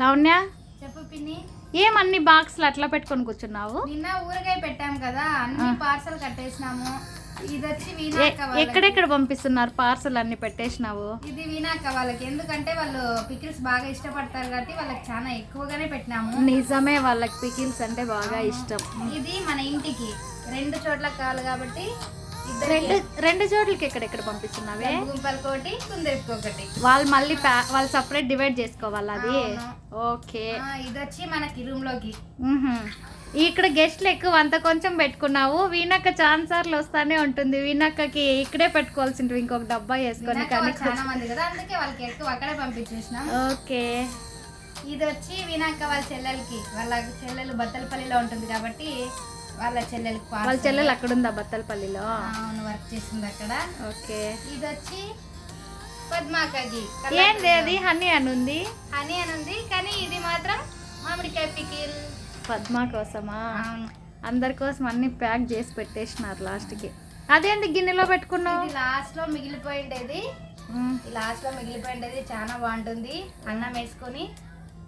లావణ్య చెప్పు పిన్ని. ఏమన్ని బాక్స్లు అట్లా పెట్టుకొని కూర్చున్నావు? నిన్న ఊరగాయ పెట్టాం కదా, అన్ని పార్సల్ కట్టేసినాము. ఇది వచ్చి వీణాక ఎక్కడెక్కడ పంపిస్తున్నారు పార్సల్? అన్ని పెట్టేసినావు? ఇది వీణాక వాళ్ళకి, ఎందుకంటే వాళ్ళు పికిల్స్ బాగా ఇష్టపడతారు కాబట్టి వాళ్ళకి చాలా ఎక్కువగానే పెట్టినాము. నిజమే, వాళ్ళకి పికిల్స్ అంటే బాగా ఇష్టం. ఇది మన ఇంటికి 2 చోట్ల కావాలి కాబట్టి రెండు చోట్లకి ఎక్కడెక్కడ పంపిస్తున్నావే? గుంపలకోటి, కుందరికొకటి. వాళ్ళు మళ్ళీ వాళ్ళు సపరేట్ డివైడ్ చేసుకోవాలి అది. ఓకే. ఇది వచ్చి మనకి రూమ్ లోకి. ఇక్కడ గెస్ట్లు ఎక్కువ, అంత కొంచెం పెట్టుకున్నావు. వీణక్క చాలా సార్లు వస్తానే ఉంటుంది. వీణక్కకి ఇక్కడే పెట్టుకోవాల్సింటివి, ఇంకొక డబ్బా వేసుకొని. కానీ చాలా మంది కదా, అందుకే వాళ్ళకి ఎక్కువ అక్కడే పంపించేసినాం. ఓకే. ఇది వచ్చి వీణక్క వాళ్ళ చెల్లెలకి, వాళ్ళ చెల్లెలు బత్తలపల్లిలో ఉంటుంది కాబట్టి వాళ్ళ చెల్లెలకి. వాళ్ళ చెల్లెలు అక్కడ ఉందా బత్తలపల్లిలో? అవును, వర్క్ చేస్తుంది అక్కడ. ఓకే. ఇది వచ్చి పద్మాకకి. ఏంది అది? హనీ అని ఉంది. హనీ అని ఉంది, కానీ ఇది మాత్రం మామిడికాయ పికిల్. పద్మా కోసమా? అవును. అందరి కోసం అన్ని ప్యాక్ చేసి పెట్టేసినారు లాస్ట్కి. అదేంటి గిన్నెలో పెట్టుకున్నావు? లాస్ట్ లో మిగిలిపోయిండేది. లాస్ట్ లో మిగిలిపోయిండేది చాలా బాగుంటుంది. అన్నం వేసుకొని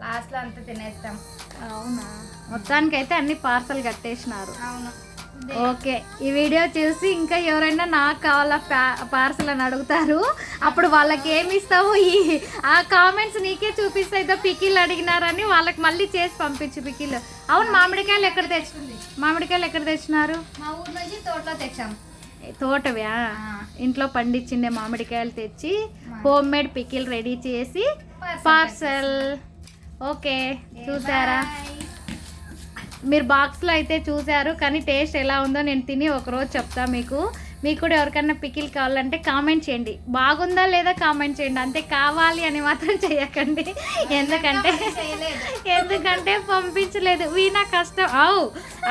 లాస్ట్ లో అంతా తినేస్తాం. అవునా? మొత్తానికైతే అన్ని పార్సల్ కట్టేసినారు. అవును. ఓకే. ఈ వీడియో చూసి ఇంకా ఎవరైనా నాకు కావాలా పార్సల్ అని అడుగుతారు, అప్పుడు వాళ్ళకి ఏమి ఇస్తావు? ఆ కామెంట్స్ నీకే చూపిస్తాయి. పికిల్ అడిగినారని వాళ్ళకి మళ్ళీ చేసి పంపించు పికిల్. అవును, మామిడికాయలు ఎక్కడ తెచ్చినారు? మా ఊరు నుంచి తోటలో తెచ్చాం. తోటవా? ఇంట్లో పండించిండే మామిడికాయలు తెచ్చి హోమ్ మేడ్ పికిల్ రెడీ చేసి పార్సల్. ఓకే. చూసారా? మీరు బాక్స్లో అయితే చూసారు, కానీ టేస్ట్ ఎలా ఉందో నేను తిని ఒకరోజు చెప్తా మీకు. మీకు కూడా ఎవరికైనా పికిల్ కావాలంటే కామెంట్ చేయండి. బాగుందా లేదా కామెంట్ చేయండి, అంతే. కావాలి అని మాత్రం చేయకండి, ఎందుకంటే పంపించలేదు. వీణా కష్టం.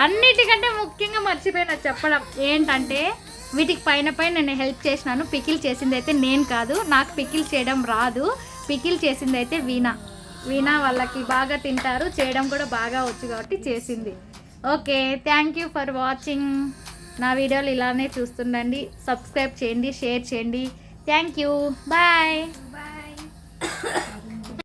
అన్నిటికంటే ముఖ్యంగా మర్చిపోయినా చెప్పడం ఏంటంటే, వీటికి పైన నేను హెల్ప్ చేసినాను. పికిల్ చేసింది అయితే నేను కాదు, నాకు పికిల్ చేయడం రాదు. పికిల్ చేసింది అయితే వీణా వాళ్ళకి బాగా తింటారు, చేయడం కూడా బాగా వచ్చు కాబట్టి చేసింది. Okay. Thank you for watching. నా వీడియోలు ఇలానే చూస్తుండండి. సబ్స్క్రైబ్ చేయండి, షేర్ చేయండి. Thank you. బాయ్.